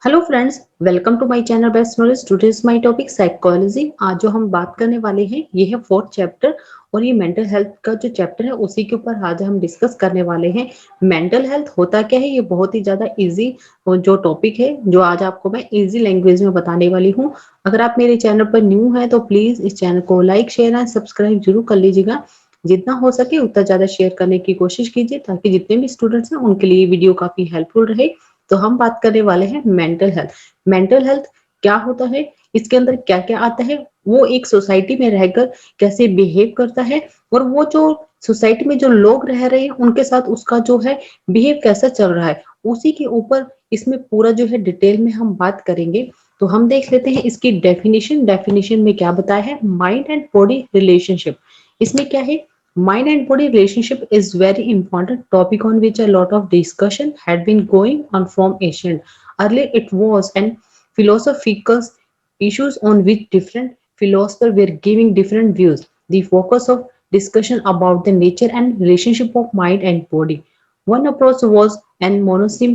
Hello friends, welcome to my channel best knowledge. Today's my topic psychology. आज जो हम बात करने वाले हैं ये है फोर्थ चैप्टर और ये मेंटल हेल्थ का जो चैप्टर है उसी के ऊपर आज हम डिस्कस करने वाले हैं। मेंटल हेल्थ होता क्या है, ये बहुत ही ज्यादा इजी जो टॉपिक है जो आज आपको मैं इजी लैंग्वेज में बताने वाली हूँ। अगर आप मेरे चैनल पर न्यू है तो प्लीज इस चैनल को लाइक शेयर एंड सब्सक्राइब जरूर कर लीजिएगा। जितना हो सके उतना ज्यादा शेयर करने की कोशिश कीजिए ताकि जितने भी स्टूडेंट्स हैं उनके लिए वीडियो काफी हेल्पफुल रहे। तो हम बात करने वाले हैं मेंटल हेल्थ। मेंटल हेल्थ क्या होता है, इसके अंदर क्या क्या आता है, वो एक सोसाइटी में रहकर कैसे बिहेव करता है और वो जो सोसाइटी में जो लोग रह रहे हैं उनके साथ उसका जो है बिहेव कैसा चल रहा है, उसी के ऊपर इसमें पूरा जो है डिटेल में हम बात करेंगे। तो हम देख लेते हैं इसकी डेफिनेशन में क्या बताया है। माइंड एंड बॉडी रिलेशनशिप, इसमें क्या है, mind and body relationship is very important topic on which a lot of discussion had been going on from ancient. Earlier it was an philosophical issues on which different philosophers were giving different views. The focus of discussion about the nature and relationship of mind and body. One approach was an monism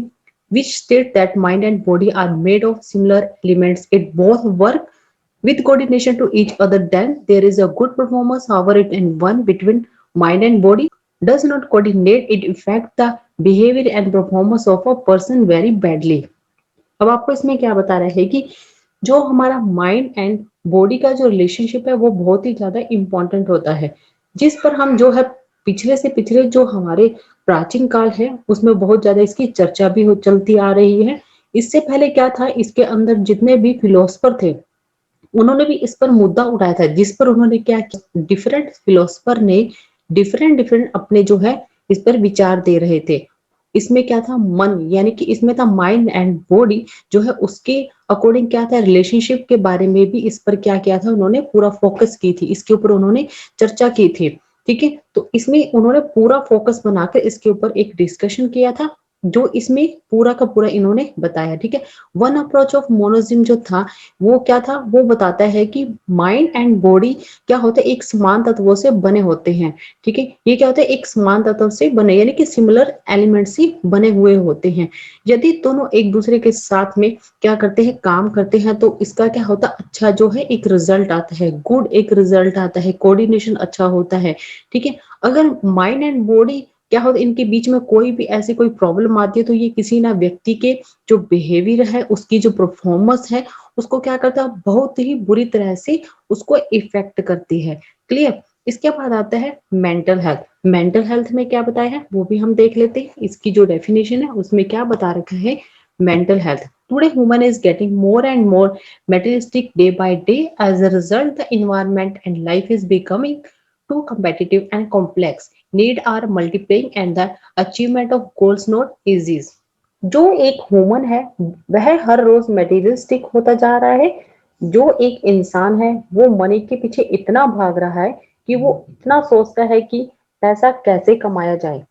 which states that mind and body are made of similar elements. It both work with coordination to each other, then there is a good performance. However, it in one between mind and body does not coordinate, it affects the behavior and performance of a person very badly. अब आपको इसमें क्या बता रहा है कि जो हमारा माइंड एंड बॉडी का जो रिलेशनशिप है वो बहुत ही ज्यादा इंपॉर्टेंट होता है, जिस पर हम जो है पिछले से पिछले जो हमारे प्राचीन काल है उसमें बहुत ज्यादा इसकी चर्चा भी हो चलती आ रही है। इससे पहले क्या था, इसके अंदर जितने भी फिलोसफर थे उन्होंने भी इस पर मुद्दा उठाया था, जिस पर उन्होंने क्या किया, डिफरेंट फिलोसफर ने डिफरेंट डिफरेंट अपने जो है इस पर विचार दे रहे थे। इसमें क्या था, मन यानी कि इसमें था माइंड एंड बॉडी जो है उसके अकॉर्डिंग क्या था, रिलेशनशिप के बारे में भी इस पर क्या किया था, उन्होंने पूरा फोकस की थी, इसके ऊपर उन्होंने चर्चा की थी। ठीक है, तो इसमें उन्होंने पूरा फोकस बनाकर इसके ऊपर एक डिस्कशन किया था जो इसमें पूरा का पूरा इन्होंने बताया। ठीक है, वन अप्रोच ऑफ मोनोजिम जो था वो क्या था, वो बताता है कि माइंड एंड बॉडी क्या होता है, एक समान तत्वों से बने होते हैं। ठीक है, ये क्या होता है, एक समान तत्व से बने यानी कि सिमिलर एलिमेंट्स ही बने हुए होते हैं। यदि दोनों एक दूसरे के साथ में क्या करते हैं, काम करते हैं, तो इसका क्या होता है, अच्छा जो है एक रिजल्ट आता है, गुड एक रिजल्ट आता है, कोऑर्डिनेशन अच्छा होता है। ठीक है, अगर माइंड एंड बॉडी क्या होता है इनके बीच में कोई भी ऐसी कोई प्रॉब्लम आती है तो ये किसी ना व्यक्ति के जो बिहेवियर है, उसकी जो परफॉर्मेंस है, उसको क्या करता है, बहुत ही बुरी तरह से उसको इफेक्ट करती है। क्लियर। इसके बाद आता है मेंटल हेल्थ। मेंटल हेल्थ में क्या बताया है वो भी हम देख लेते हैं। इसकी जो डेफिनेशन है उसमें क्या बता रखा है, mental health, today human is getting more and more materialistic day by day. As a result, the environment and life is becoming too competitive and complex. Need are multiplying and the achievement of goals not easy. जो एक human है वह हर रोज materialistic होता जा रहा है। जो एक इंसान है वो मनी के पीछे इतना भाग रहा है कि वो इतना सोचता है कि पैसा कैसे कमाया जाए।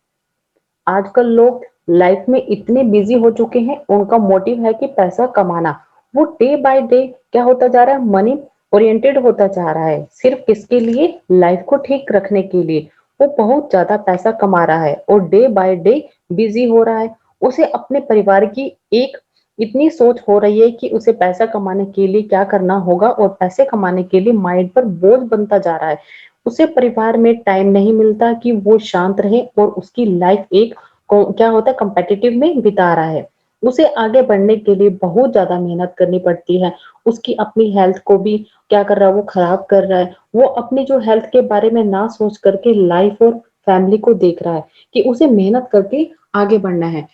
आजकल लोग लाइफ में इतने बिजी हो चुके हैं, उनका मोटिव है कि पैसा कमाना। वो डे बाय डे क्या होता जा रहा है, मनी ओरिएंटेड होता जा रहा है। सिर्फ किसके लिए, लाइफ को ठीक रखने के लिए वो बहुत ज्यादा पैसा कमा रहा है और डे बाय डे बिजी हो रहा है। उसे अपने परिवार की एक इतनी सोच हो रही है कि उसे पैसा कमाने के लिए क्या करना होगा और पैसे कमाने के लिए माइंड पर बोझ बनता जा रहा है। उसे परिवार में टाइम नहीं मिलता कि वो शांत रहे और उसकी लाइफ एक क्या होता है कंपेटिटिव में बिता रहा है। उसे आगे बढ़ने के लिए बहुत ज्यादा मेहनत करनी पड़ती है। उसकी अपनी हेल्थ को भी क्या कर रहा है, वो खराब कर रहा है। वो अपनी जो हेल्थ के बारे में ना सोच करके लाइफ और फैमिली को देख रहा है कि उसे मेहनत करके आगे बढ़ना है।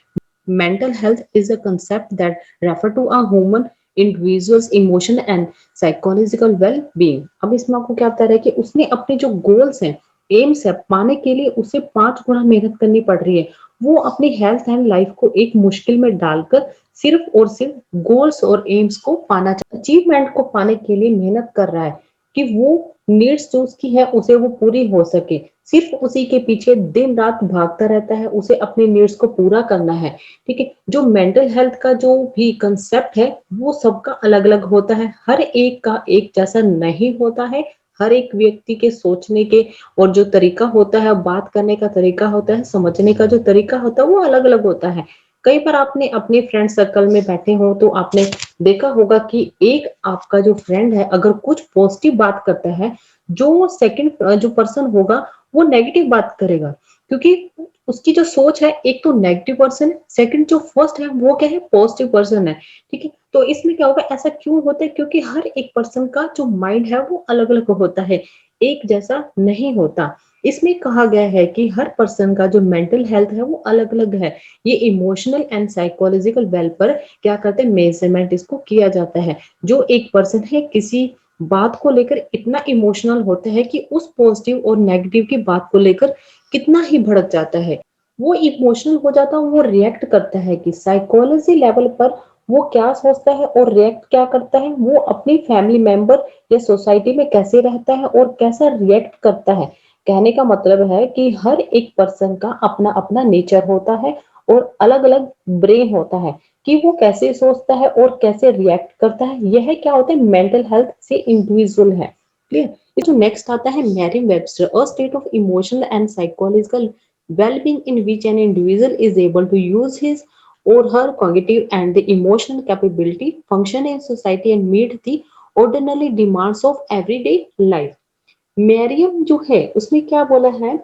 Mental health is a concept that refer to a human individual's emotion and psychological well-being. अब इसमें आपको क्या बता रहा है कि उसने अपने जो गोल्स हैं, एम्स है, पाने के लिए उसे 5 गुना मेहनत करनी पड़ रही है। वो अपनी हेल्थ एंड लाइफ को एक मुश्किल में डालकर सिर्फ और सिर्फ गोल्स और एम्स को पाना, अचीवमेंट को पाने के लिए मेहनत कर रहा है कि वो नीड्स जो उसकी है उसे वो पूरी हो सके। सिर्फ उसी के पीछे दिन रात भागता रहता है, उसे अपने नीड्स को पूरा करना है। ठीक है, जो मेंटल हेल्थ का जो भी कंसेप्ट है वो सबका अलग अलग होता है, हर एक का एक जैसा नहीं होता है। हर एक व्यक्ति के सोचने के और जो तरीका होता है, बात करने का तरीका होता है, समझने का जो तरीका होता है वो अलग अलग होता है। कई बार आपने अपने फ्रेंड सर्कल में बैठे हो तो आपने देखा होगा कि एक आपका जो फ्रेंड है अगर कुछ पॉजिटिव बात करता है, जो सेकंड जो पर्सन होगा वो नेगेटिव बात करेगा, क्योंकि उसकी जो सोच है एक तो नेगेटिव पर्सन है, सेकंड जो फर्स्ट है वो क्या है पॉजिटिव पर्सन है। ठीक है, तो इसमें क्या होगा, ऐसा क्यों होता है, क्योंकि हर एक पर्सन का जो माइंड है वो अलग अलग होता है, एक जैसा नहीं होता। इसमें कहा गया है कि हर पर्सन का जो मेंटल हेल्थ है वो अलग अलग है। ये इमोशनल एंड साइकोलॉजिकल वेल पर क्या करते हैं, मेजरमेंट इसको किया जाता है। जो एक पर्सन है किसी बात को लेकर इतना इमोशनल होता है कि उस पॉजिटिव और नेगेटिव की बात को लेकर कितना ही भड़क जाता है, वो इमोशनल हो जाता है, वो रिएक्ट करता है कि साइकोलॉजी लेवल पर वो क्या सोचता है और रिएक्ट क्या करता है, वो अपनी फैमिली मेंबर या सोसाइटी में कैसे रहता है और कैसा रिएक्ट करता है। कहने का मतलब है कि हर एक पर्सन का अपना अपना नेचर होता है और अलग अलग ब्रेन होता है कि वो कैसे सोचता है और कैसे रिएक्ट करता है। यह क्या होता है, मेंटल हेल्थ से इंडिविजुअल है। क्लियर। ये जो नेक्स्ट आता है Mariam Webster, a state of emotional and psychological well-being in which an individual is able to use his or her cognitive and the emotional capability function in society and meet the ordinary demands of everyday life। Mariam जो है उसमें क्या बोला है,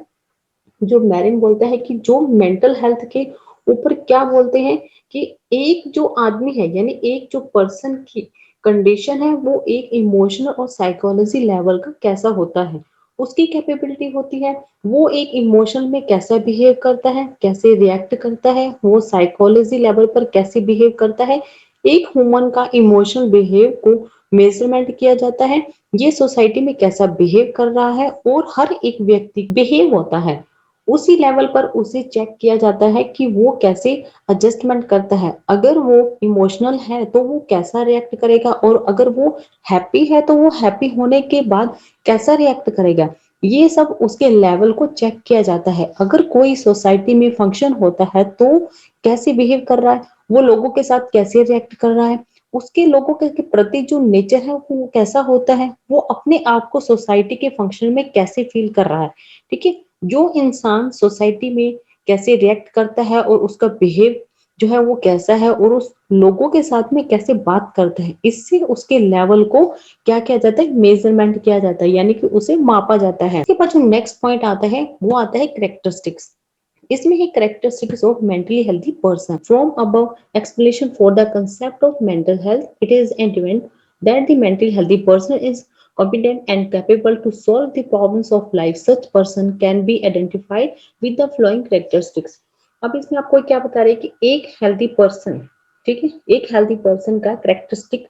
जो marine बोलता है कि जो मेंटल हेल्थ के ऊपर क्या बोलते हैं कि एक जो आदमी है यानी एक जो पर्सन की कंडीशन है वो एक इमोशनल और साइकोलॉजी लेवल का कैसा होता है, उसकी कैपेबिलिटी होती है, वो एक इमोशनल में कैसा बिहेव करता है, कैसे रिएक्ट करता है, वो साइकोलॉजी लेवल पर कैसे बिहेव करता है। एक ह्यूमन का इमोशनल बिहेव को मेजरमेंट किया जाता है, ये सोसाइटी में कैसा बिहेव कर रहा है और हर एक व्यक्ति बिहेव होता है उसी लेवल पर उसे चेक किया जाता है कि वो कैसे एडजस्टमेंट करता है। अगर वो इमोशनल है तो वो कैसा रिएक्ट करेगा और अगर वो हैप्पी है तो वो हैप्पी होने के बाद कैसा रिएक्ट करेगा। ये सब उसके लेवल को चेक किया जाता है। अगर कोई सोसाइटी में फंक्शन होता है तो कैसे बिहेव कर रहा है, वो लोगों के साथ कैसे रिएक्ट कर रहा है, उसके लोगों के प्रति जो नेचर है वो कैसा होता है, वो अपने आप को सोसाइटी के फंक्शन में कैसे फील कर रहा है। ठीक है, जो इंसान सोसाइटी में कैसे रिएक्ट करता है और उसका बिहेव जो है वो कैसा है और उस लोगों के साथ में कैसे बात करता है, इससे उसके लेवल को क्या किया जाता है, मेजरमेंट किया जाता है, यानी कि उसे मापा जाता है। इसके बाद जो नेक्स्ट पॉइंट आता है वो आता है करेक्टरिस्टिक्स। इसमें है characteristics of mentally healthy person। From above explanation for the concept of mental health, it is evident that the mentally healthy person is competent and capable to solve the problems of life। Such person can be identified with the following characteristics। अब इसमें आपको क्या बता रहे हैं कि एक healthy person, ठीक है, एक हेल्दी पर्सन का करेक्टरिस्टिक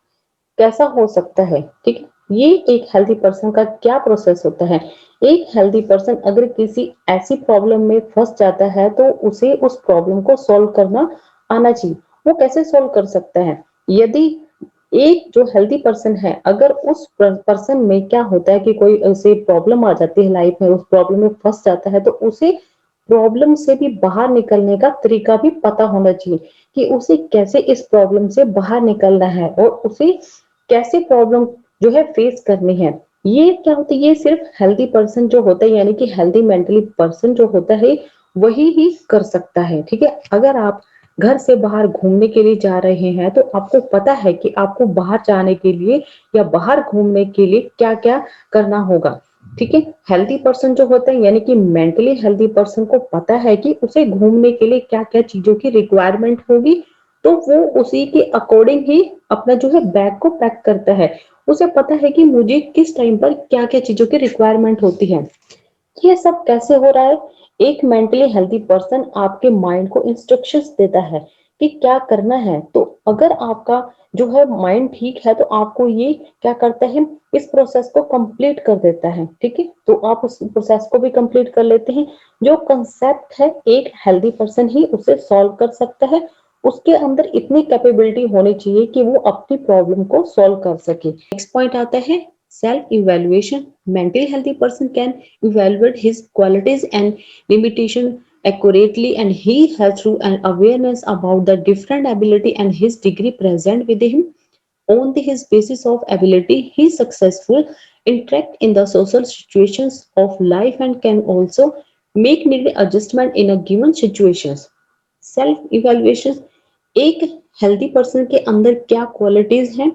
कैसा हो सकता है। ठीक है, ये एक हेल्दी पर्सन का क्या प्रोसेस होता है। एक हेल्दी पर्सन अगर किसी ऐसी प्रॉब्लम में फंस जाता है तो उसे उस प्रॉब्लम को सॉल्व करना आना चाहिए। वो कैसे सॉल्व कर सकता है, यदि एक जो हेल्दी पर्सन है अगर उस पर्सन में क्या होता है कि कोई ऐसे प्रॉब्लम आ जाती है लाइफ में, उस प्रॉब्लम में फंस जाता है तो उसे प्रॉब्लम से भी बाहर निकलने का तरीका भी पता होना चाहिए कि उसे कैसे इस प्रॉब्लम से बाहर निकलना है और उसे कैसे प्रॉब्लम जो है फेस करनी है। ये क्या होता है, ये सिर्फ हेल्दी पर्सन जो होता है यानी कि हेल्दी मेंटली पर्सन जो होता है वही ही कर सकता है। ठीक है, अगर आप घर से बाहर घूमने के लिए जा रहे हैं तो आपको पता है कि आपको बाहर जाने के लिए या बाहर घूमने के लिए क्या क्या करना होगा। ठीक है, हेल्दी पर्सन जो होता है यानी कि मेंटली हेल्दी पर्सन को पता है कि उसे घूमने के लिए क्या क्या चीजों की रिक्वायरमेंट होगी, तो वो उसी के अकॉर्डिंग ही अपना जो है बैग को पैक करता है। उसे पता है कि मुझे किस टाइम पर क्या क्या चीजों की रिक्वायरमेंट होती है। ये सब कैसे हो रहा है, एक मेंटली हेल्दी पर्सन आपके माइंड को इंस्ट्रक्शंस देता है कि क्या करना है। तो अगर आपका जो है माइंड ठीक है तो आपको ये क्या करता है, इस प्रोसेस को कंप्लीट कर देता है। ठीक है, तो आप उस प्रोसेस को भी कंप्लीट कर लेते हैं। जो कंसेप्ट है एक हेल्दी पर्सन ही उसे सॉल्व कर सकता है, उसके अंदर इतनी कैपेबिलिटी होनी चाहिए कि वो अपनी प्रॉब्लम को सॉल्व कर सके। नेक्स्ट पॉइंट आता है self evaluation. Mentally healthy person can evaluate his qualities and limitation accurately, and he has through an awareness about the different ability and his degree present with him on his basis of ability he successful interact in the social situations of life and can also make needed adjustment in a given situations। Self evaluation, एक healthy person के अंदर क्या qualities हैं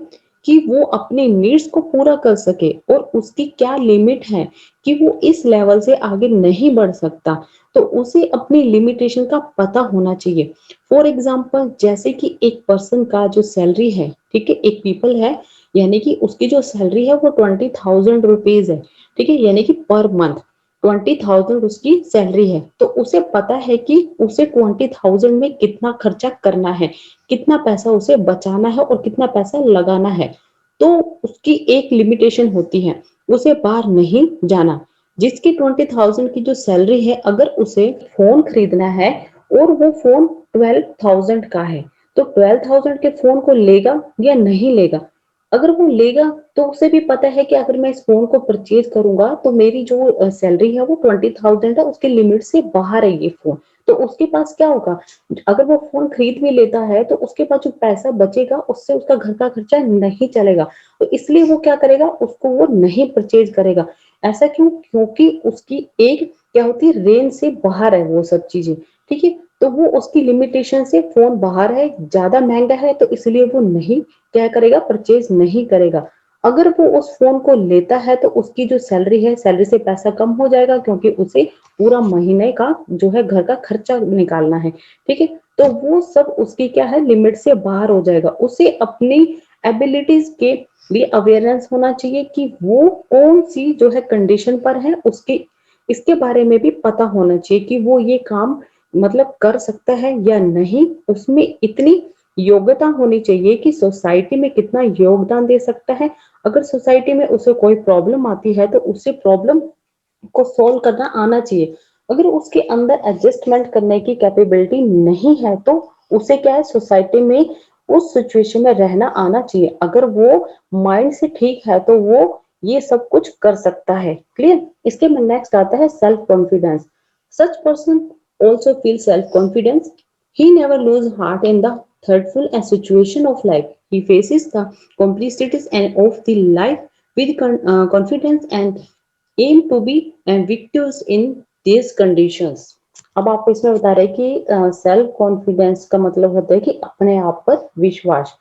कि वो अपने needs को पूरा कर सके और उसकी क्या लिमिट है कि वो इस लेवल से आगे नहीं बढ़ सकता, तो उसे अपनी लिमिटेशन का पता होना चाहिए। फॉर एग्जाम्पल, जैसे कि एक पर्सन का जो सैलरी है, ठीक है, एक पीपल है, यानी कि उसकी जो सैलरी है वो 20,000 रुपीज है, ठीक है, यानी कि पर मंथ 20,000 उसकी सैलरी है, तो उसे पता है कि उसे 20,000 में कितना खर्चा करना है, कितना पैसा उसे बचाना है और कितना पैसा लगाना है। तो उसकी एक लिमिटेशन होती है, उसे बाहर नहीं जाना। जिसकी 20,000 की जो सैलरी है, अगर उसे फोन खरीदना है और वो फोन 12,000 का है, तो 12,000 के फोन को लेगा या नहीं लेगा? अगर वो लेगा तो उसे भी पता है कि अगर मैं इस फोन को परचेज करूंगा तो मेरी जो सैलरी है वो 20,000 है, उसके लिमिट से बाहर है ये फोन। तो उसके पास क्या होगा, अगर वो फोन खरीद भी लेता है तो उसके पास जो पैसा बचेगा उससे उसका घर का खर्चा नहीं चलेगा, तो इसलिए वो क्या करेगा, उसको वो नहीं परचेज करेगा। ऐसा क्यों? क्योंकि उसकी एक क्या होती है, रेंज से बाहर है वो सब चीजें, ठीक है। तो वो उसकी लिमिटेशन से फोन बाहर है, ज्यादा महंगा है, तो इसलिए वो नहीं क्या करेगा, परचेज नहीं करेगा। अगर वो उस फोन को लेता है तो उसकी जो सैलरी है, सैलरी से पैसा कम हो जाएगा, क्योंकि उसे पूरा महीने का जो है घर का खर्चा निकालना है, ठीक है। तो वो सब उसकी क्या है, लिमिट से बाहर हो जाएगा। उसे अपनी एबिलिटीज के लिए अवेयरनेस होना चाहिए कि वो कौन सी जो है कंडीशन पर है, उसके इसके बारे में भी पता होना चाहिए कि वो ये काम मतलब कर सकता है या नहीं। उसमें इतनी योग्यता होनी चाहिए कि सोसाइटी में कितना योगदान दे सकता है। अगर सोसाइटी में उसे कोई प्रॉब्लम आती है तो उससे प्रॉब्लम को सोल्व करना आना चाहिए। अगर उसके अंदर एडजस्टमेंट करने की कैपेबिलिटी नहीं है तो उसे क्या है, सोसाइटी में उस सिचुएशन में रहना आना चाहिए। अगर वो माइंड से ठीक है तो वो ये सब कुछ कर सकता है। क्लियर? इसके में नेक्स्ट आता है self confidence. Such person also feel self-confidence. He never lose heart in the thoughtful and situation of life. He faces the complexities and of the life with confidence and aim to be victors in these conditions. अब आपको इसमें बता रहे हैं कि self confidence का मतलब होता है कि अपने आप पर विश्वास।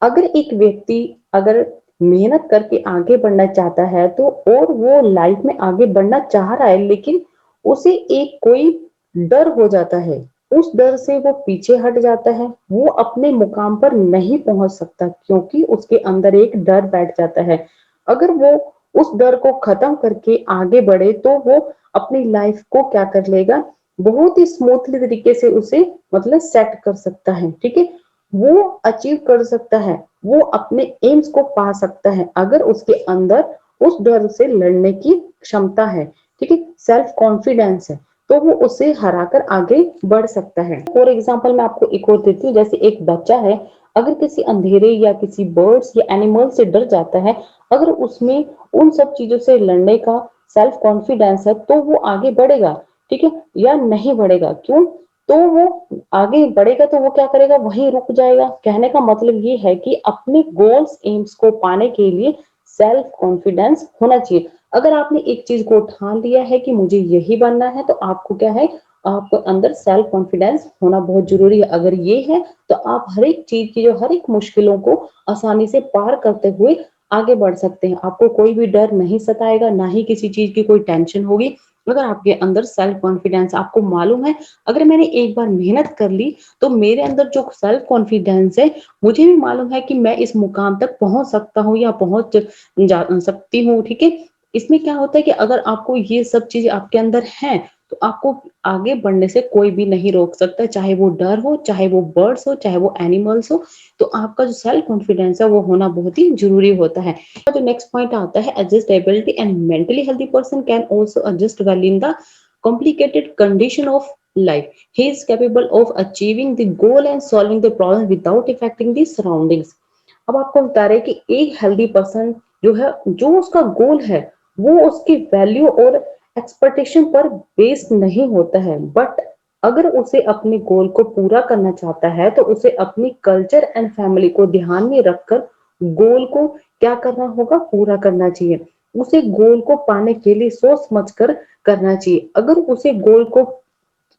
अगर एक व्यक्ति अगर मेहनत करके आगे बढ़ना चाहता है तो और वो लाइफ में आगे बढ़ना चाह रहा है, लेकिन उसे एक कोई डर हो जाता है, उस डर से वो पीछे हट जाता है, वो अपने मुकाम पर नहीं पहुंच सकता क्योंकि उसके अंदर एक डर बैठ जाता है। अगर वो उस डर को खत्म करके आगे बढ़े तो वो अपनी लाइफ को क्या कर लेगा, बहुत ही स्मूथली तरीके से उसे मतलब सेट कर सकता है, ठीक है। वो अचीव कर सकता है, वो अपने एम्स को पा सकता है अगर उसके अंदर उस डर से लड़ने की क्षमता है, ठीक है, सेल्फ कॉन्फिडेंस है, तो वो उसे हराकर आगे बढ़ सकता है। फॉर एग्जाम्पल मैं आपको एक और देती हूँ, जैसे एक बच्चा है, अगर किसी अंधेरे या किसी बर्ड्स या एनिमल से डर जाता है, अगर उसमें उन सब चीजों से लड़ने का सेल्फ कॉन्फिडेंस है तो वो आगे बढ़ेगा, ठीक है, या नहीं बढ़ेगा? क्यों? तो वो आगे बढ़ेगा तो वो क्या करेगा, वहीं रुक जाएगा। कहने का मतलब ये है कि अपने गोल्स एम्स को पाने के लिए सेल्फ कॉन्फिडेंस होना चाहिए। अगर आपने एक चीज को ठान लिया है कि मुझे यही बनना है तो आपको क्या है, आपको अंदर सेल्फ कॉन्फिडेंस होना बहुत जरूरी है। अगर ये है तो आप हर एक चीज की जो हर एक मुश्किलों को आसानी से पार करते हुए आगे बढ़ सकते हैं। आपको कोई भी डर नहीं सताएगा, ना ही किसी चीज की कोई टेंशन होगी। अगर आपके अंदर सेल्फ कॉन्फिडेंस, आपको मालूम है अगर मैंने एक बार मेहनत कर ली तो मेरे अंदर जो सेल्फ कॉन्फिडेंस है, मुझे भी मालूम है कि मैं इस मुकाम तक पहुंच सकता हूँ या पहुंच जा सकती हूँ, ठीक है। इसमें क्या होता है कि अगर आपको ये सब चीजें आपके अंदर हैं तो आपको आगे बढ़ने से कोई भी नहीं रोक सकता, चाहे वो डर हो, चाहे वो बर्ड्स हो, चाहे वो एनिमल्स हो। तो आपका जो सेल्फ कॉन्फिडेंस है वो होना बहुत ही जरूरी होता है। जो नेक्स्ट पॉइंट आता है adjustability, and mentally healthy person can also adjust well in the complicated condition of life. He is capable of achieving the goal and solving the problem without affecting the surroundings. अब आपको बता रहे कि एक healthy person जो है, जो उसका गोल है वो उसकी वैल्यू और एक्सपेक्टेशन पर बेस्ड नहीं होता है, बट अगर उसे अपने गोल को पूरा करना चाहता है तो उसे अपनी कल्चर एंड फैमिली को ध्यान में रखकर गोल को क्या करना होगा, पूरा करना चाहिए। उसे गोल को पाने के लिए सोच समझ कर करना चाहिए। अगर उसे गोल को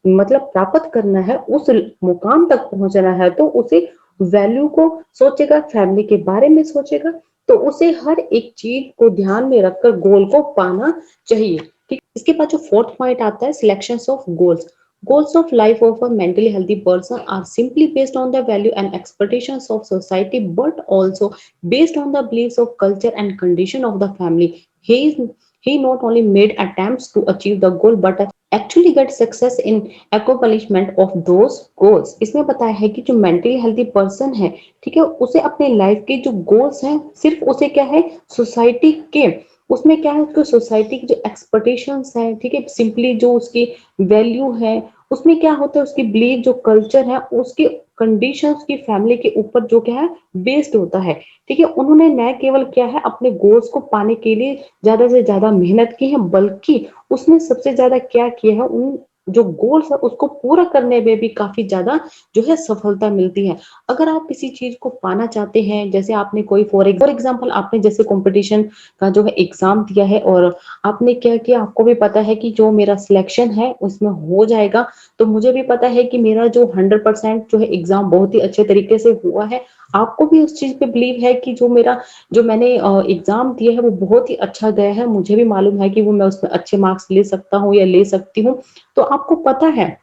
मतलब प्राप्त करना है, उस मुकाम तक पहुंचना है, तो उसे वैल्यू को सोचेगा, फैमिली के बारे में सोचेगा, तो उसे हर एक चीज को ध्यान में रखकर गोल को पाना चाहिए। ठीक, इसके बाद जो फोर्थ पॉइंट आता है, selection of goals. Goals of life of a mentally healthy person are simply based on the value and expectations of society, but also based on the beliefs of culture and condition of the family. He not only made attempts to achieve the goal, but actually get success in accomplishment of those goals. इसमें बताया है कि जो mentally healthy person है, ठीक है, उसे अपने लाइफ के जो गोल्स हैं, सिर्फ उसे क्या है, सोसाइटी के उसमें क्या है, उसको सोसाइटी की जो एक्सपेक्टेशंस है, ठीक है, सिंपली जो उसकी वैल्यू है, उसमें क्या होता है, उसकी बिलीव जो कल्चर है, उसकी कंडीशंस की फैमिली के ऊपर जो क्या है बेस्ड होता है। ठीक है, उन्होंने न केवल क्या है अपने गोल्स को पाने के लिए ज्यादा से ज्यादा मेहनत की है, बल्कि उसने सबसे ज्यादा क्या किया है, उन जो गोल्स है उसको पूरा करने में भी काफी ज्यादा जो है सफलता मिलती है। अगर आप किसी चीज को पाना चाहते हैं, जैसे आपने कोई फॉर एग्जाम्पल आपने जैसे कंपटीशन का जो है एग्जाम दिया है, और आपने क्या किया, आपको भी पता है कि जो मेरा सिलेक्शन है उसमें हो जाएगा, तो मुझे भी पता है कि मेरा जो 100% जो है एग्जाम बहुत ही अच्छे तरीके से हुआ है। आपको भी उस चीज पे बिलीव है कि जो मैंने एग्जाम दिया है वो बहुत ही अच्छा गया है, मुझे भी मालूम है कि वो मैं उसमें अच्छे मार्क्स ले सकता हूँ या ले सकती हूँ। तो आपको पता है,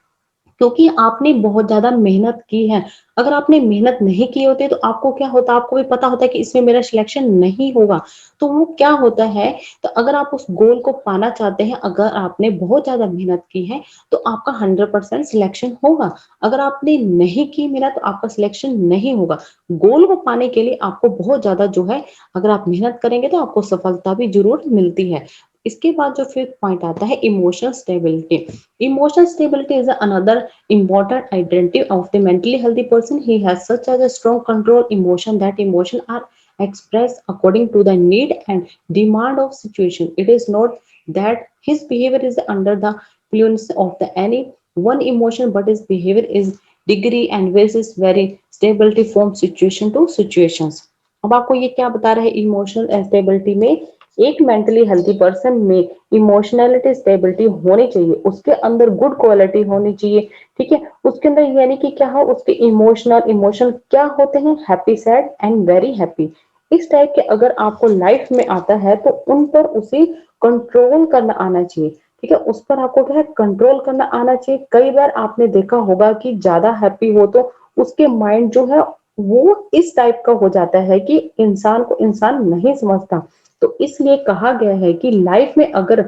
क्योंकि आपने बहुत ज्यादा मेहनत की है। अगर आपने मेहनत नहीं की होती तो आपको क्या होता, आपको भी पता होता है कि इसमें मेरा सिलेक्शन नहीं होगा। तो वो क्या होता है, तो अगर आप उस गोल को पाना चाहते हैं, अगर आपने बहुत ज्यादा मेहनत की है, तो आपका 100% सिलेक्शन होगा। अगर आपने नहीं की मेहनत, तो आपका सिलेक्शन नहीं होगा। गोल को पाने के लिए आपको बहुत ज्यादा जो है, अगर आप मेहनत करेंगे तो आपको सफलता भी जरूर मिलती है। इसके बाद जो फिफ्थ पॉइंट आता है, emotional stability. Emotional stability is another important identity of the mentally healthy person. He has such as a strong control emotion that emotion are expressed according to the need and demand of situation. It is not that his behavior is under the influence of the any one emotion, but his behavior is degree and varies very stability from situation to situations. अब आपको ये क्या बता रहा है, emotional stability में एक mentally healthy person में इमोशनलिटी स्टेबिलिटी होनी चाहिए, उसके अंदर गुड क्वालिटी होनी चाहिए। ठीक है, उसके अंदर यानी कि क्या हो, उसके इमोशन क्या होते हैं, happy, sad and very happy. इस टाइप के अगर आपको लाइफ में आता है तो उन पर उसे कंट्रोल करना आना चाहिए। ठीक है, उस पर आपको क्या है, कंट्रोल करना आना चाहिए। कई बार आपने देखा होगा कि ज्यादा हैप्पी हो तो उसके माइंड जो है वो इस टाइप का हो जाता है कि इंसान को इंसान नहीं समझता। तो इसलिए कहा गया है कि लाइफ में अगर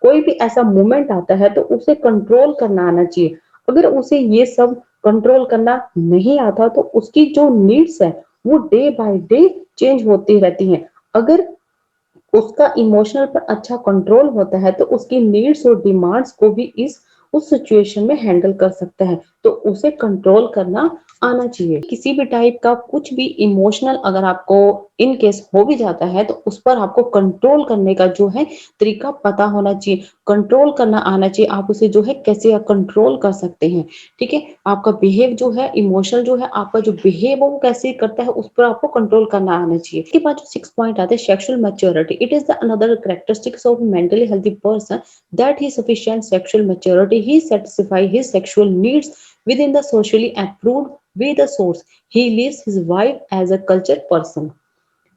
कोई भी ऐसा मोमेंट आता है तो उसे कंट्रोल करना आना चाहिए। अगर उसे ये सब कंट्रोल करना नहीं आता तो उसकी जो नीड्स है वो डे बाय डे चेंज होती रहती हैं। अगर उसका इमोशनल पर अच्छा कंट्रोल होता है तो उसकी नीड्स और डिमांड्स को भी इस उस सिचुएशन में हैंडल कर सकता है। तो उसे कंट्रोल करना आना चाहिए। किसी भी टाइप का कुछ भी इमोशनल अगर आपको इन केस हो भी जाता है तो उस पर आपको कंट्रोल करने का जो है तरीका पता होना चाहिए, कंट्रोल करना आना चाहिए। आप उसे जो है कैसे कंट्रोल कर सकते हैं। ठीक है, आपका बिहेव जो है, इमोशनल जो है, आपका जो बिहेव है वो कैसे करता है, उस पर आपको कंट्रोल करना आना चाहिए। इसके बाद जो 6 पॉइंट आते हैं, sexual maturity. It is the another characteristics of mentally healthy person that he sufficient sexual maturity, he satisfy his sexual needs within the socially approved way the source, he lives his wife as a cultured person।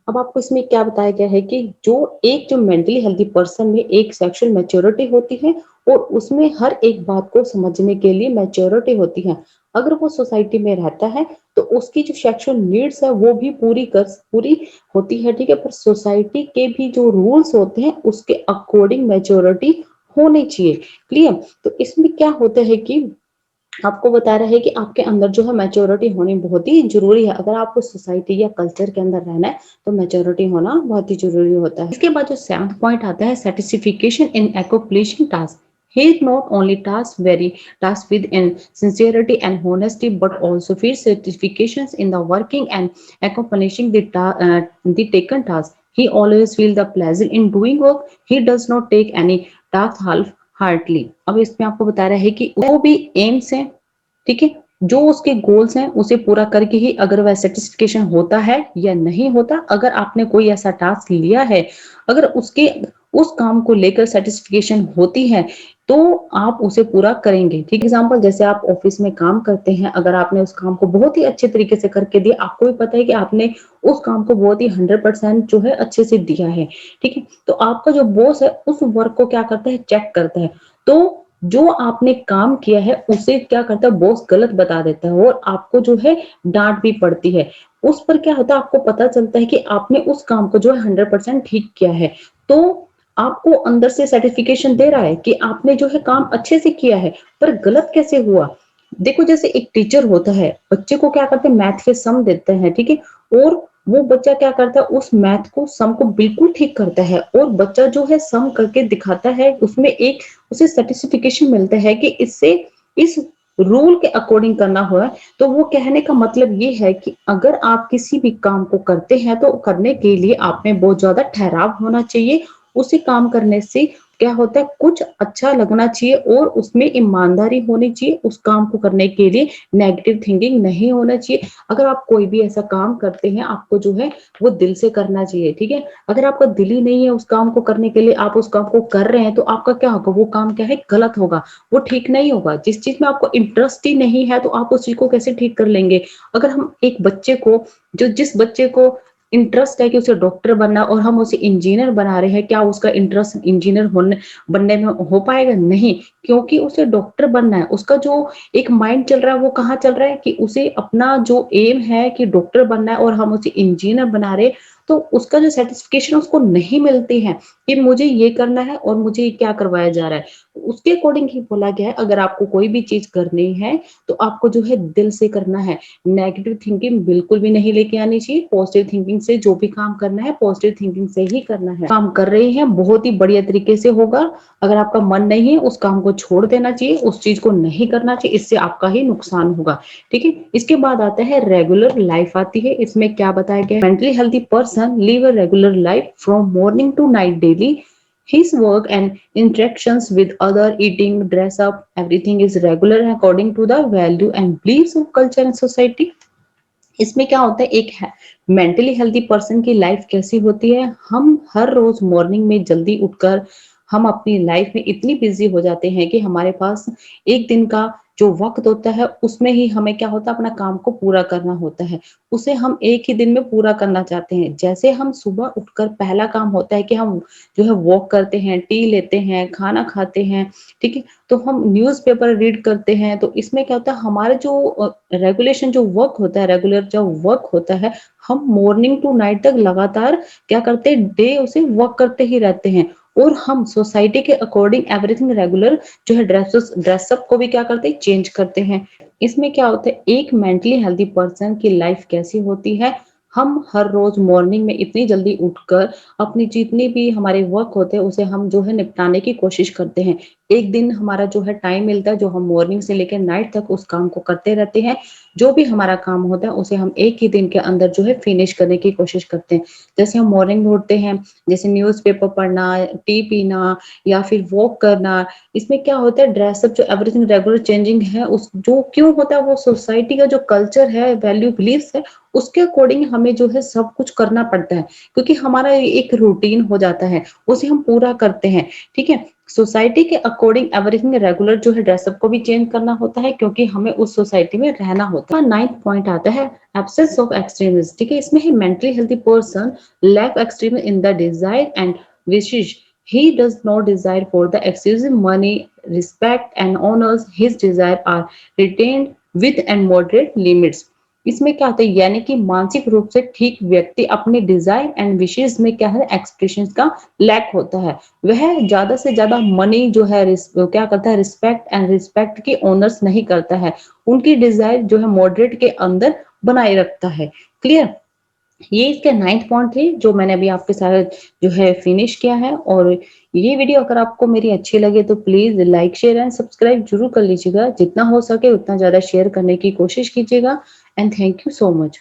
अब आपको इसमें क्या बताया गया है कि जो mentally healthy person में एक सेक्सुअल मैच्योरिटी होती है और उसमें हर एक बात को समझने के लिए मैच्योरिटी होती है। अगर वो सोसाइटी में रहता है तो उसकी जो सेक्सुअल नीड्स है वो भी पूरी होती है। ठीक है, पर सोसाइटी के भी जो रूल्स होते हैं उसके अकॉर्डिंग मैच्योरिटी होनी चाहिए। क्लियर, तो इसमें क्या होता है कि आपको बता रहा है कि आपके अंदर जो है मैच्योरिटी होनी बहुत ही जरूरी है। अगर आपको सोसाइटी या कल्चर के अंदर रहना है तो मैच्योरिटी होना बहुत ही जरूरी होता है। इसके बाद जो 7th पॉइंट आता है, satisfaction in accomplishing task। He not only tasks with in sincerity and honesty, but also feels certifications in the working and accomplishing the taken task. He always feels the pleasure in doing work. He does not take any task half heartedly. अब इसमें आपको बता रहा है कि वो भी AIIMS है, ठीक है, जो उसके गोल्स हैं उसे पूरा करके ही अगर वह सेटिस्फिकेशन होता है या नहीं होता। अगर आपने कोई ऐसा टास्क लिया है, अगर उसके उस काम को लेकर सेटिस्फिकेशन होती है, तो आप उसे पूरा करेंगे। ठीक, एग्जाम्पल जैसे आप ऑफिस में काम करते हैं, अगर आपने उस काम को बहुत ही अच्छे तरीके से करके दिया, आपको भी पता है कि आपने उस काम को बहुत ही 100% जो है अच्छे से दिया है, ठीक है, तो आपका जो बॉस है उस वर्क को क्या करता है, चेक करता है। तो जो आपने काम किया है उसे क्या करता है, बॉस गलत बता देता है और आपको जो है डांट भी पड़ती है। उस पर क्या होता है, आपको पता चलता है कि आपने उस काम को जो है 100% ठीक किया है। तो आपको अंदर से सर्टिफिकेशन दे रहा है कि आपने जो है काम अच्छे से किया है। पर गलत कैसे हुआ? देखो, जैसे एक टीचर होता है, बच्चे को क्या करते हैं, मैथ के सम देते हैं, ठीक है, और वो बच्चा क्या करता है, उस मैथ को सम को बिल्कुल ठीक करता है और बच्चा जो है सम करके दिखाता है, उसमें एक उसे सर्टिफिकेशन मिलता है कि इससे इस रूल के अकॉर्डिंग करना हुआ। तो वो कहने का मतलब ये है कि अगर आप किसी भी काम को करते हैं तो करने के लिए आप में बहुत ज्यादा ठहराव होना चाहिए। उसी काम करने से क्या होता है, कुछ अच्छा लगना चाहिए और उसमें ईमानदारी होनी चाहिए उस काम को करने के लिए, नेगेटिव थिंकिंग नहीं होना चाहिए। अगर आप कोई भी ऐसा काम करते हैं, आपको जो है वो दिल से करना चाहिए, ठीक है। अगर आपका दिल ही नहीं है उस काम को करने के लिए, आप उस काम को कर रहे हैं, तो आपका क्या होगा, वो काम क्या है, गलत होगा, वो ठीक नहीं होगा। जिस चीज में आपको इंटरेस्ट ही नहीं है तो आप उस चीज को कैसे ठीक कर लेंगे? अगर हम एक बच्चे को, जो जिस बच्चे को इंटरेस्ट है कि उसे डॉक्टर बनना और हम उसे इंजीनियर बना रहे हैं, क्या उसका इंटरेस्ट इंजीनियर होने बनने में हो पाएगा? नहीं, क्योंकि उसे डॉक्टर बनना है। उसका जो एक माइंड चल रहा है वो कहाँ चल रहा है कि उसे अपना जो एम है कि डॉक्टर बनना है और हम उसे इंजीनियर बना रहे, तो उसका जो सेटिस्फिकेशन उसको नहीं मिलती है कि मुझे ये करना है और मुझे क्या करवाया जा रहा है। उसके अकॉर्डिंग ही बोला गया है, अगर आपको कोई भी चीज करनी है तो आपको जो है दिल से करना है। नेगेटिव थिंकिंग बिल्कुल भी नहीं लेके आनी चाहिए। पॉजिटिव थिंकिंग से जो भी काम करना है, पॉजिटिव थिंकिंग से ही करना है। काम कर रहे हैं बहुत ही बढ़िया तरीके से होगा। अगर आपका मन नहीं है, उस काम को छोड़ देना चाहिए, उस चीज को नहीं करना चाहिए, इससे आपका ही नुकसान होगा, ठीक है। इसके बाद आता है रेगुलर लाइफ आती है। इसमें क्या बताया गया है, mentally healthy person live a regular life from morning to night daily. His work and interactions with other, eating, dress up, everything is regular according to the value and beliefs of culture and society. इसमें क्या होता है, एक है mentally healthy person की life कैसी होती है। हम हर रोज मॉर्निंग में जल्दी उठकर हम अपनी लाइफ में इतनी बिजी हो जाते हैं कि हमारे पास एक दिन का जो वक्त होता है उसमें ही हमें क्या होता है, अपना काम को पूरा करना होता है। उसे हम एक ही दिन में पूरा करना चाहते हैं। जैसे हम सुबह उठकर पहला काम होता है कि हम जो है वॉक करते हैं, टी लेते हैं, खाना खाते हैं, ठीक है, तो हम न्यूज़पेपर रीड करते हैं। तो इसमें क्या होता है, हमारे जो रेगुलेशन जो वर्क होता है, रेगुलर जो वर्क होता है, हम मॉर्निंग टू नाइट तक लगातार क्या करते हैं, डे उसे वर्क करते ही रहते हैं। और हम सोसाइटी के अकॉर्डिंग एवरीथिंग रेगुलर जो है ड्रेसअप को भी क्या करते हैं, चेंज करते हैं। इसमें क्या होता है, एक मेंटली हेल्दी पर्सन की लाइफ कैसी होती है, हम हर रोज मॉर्निंग में इतनी जल्दी उठकर अपनी जितनी भी हमारे वर्क होते हैं उसे हम जो है निपटाने की कोशिश करते हैं। एक दिन हमारा जो है टाइम मिलता है, जो हम मॉर्निंग से लेकर नाइट तक उस काम को करते रहते हैं। जो भी हमारा काम होता है उसे हम एक ही दिन के अंदर जो है फिनिश करने की कोशिश करते हैं। जैसे हम मॉर्निंग में उठते हैं, जैसे न्यूज़पेपर पढ़ना, टी पीना या फिर वॉक करना। इसमें क्या होता है, ड्रेसअप जो एवरीथिंग रेगुलर चेंजिंग है, उस जो क्यों होता है, वो सोसाइटी का जो कल्चर है, वैल्यू बिलीफ है, उसके अकॉर्डिंग हमें जो है सब कुछ करना पड़ता है, क्योंकि हमारा एक रूटीन हो जाता है, उसे हम पूरा करते हैं, ठीक है। सोसाइटी के अकॉर्डिंग एवरीथिंग रेगुलर जो है ड्रेसअप को भी चेंज करना होता है, क्योंकि हमें उस सोसाइटी में रहना होता है। नाइन्थ पॉइंट आता है एब्सेंस ऑफ एक्सट्रीमिज्म, ठीक है। इसमें ही mentally healthy person lack extremism in the desire and wishes. He does not desire for the excessive money, respect and honors. His desire are retained with and moderate limits. इसमें क्या होता है, यानी कि मानसिक रूप से ठीक व्यक्ति अपने डिजायर एंड विशेष में क्या है, एक्सप्रेशन का लैक होता है। वह ज्यादा से ज्यादा मनी जो है क्या करता है, रिस्पेक्ट एंड रिस्पेक्ट की ऑनर्स नहीं करता है। उनकी डिजायर जो है मॉडरेट के अंदर बनाए रखता है। क्लियर? ये इसके 9th पॉइंट थे जो मैंने अभी आपके साथ जो है फिनिश किया है। और ये वीडियो अगर आपको मेरी अच्छी लगे तो please like share and subscribe जरूर कर लीजिएगा। जितना हो सके उतना ज्यादा शेयर करने की कोशिश कीजिएगा। And thank you so much.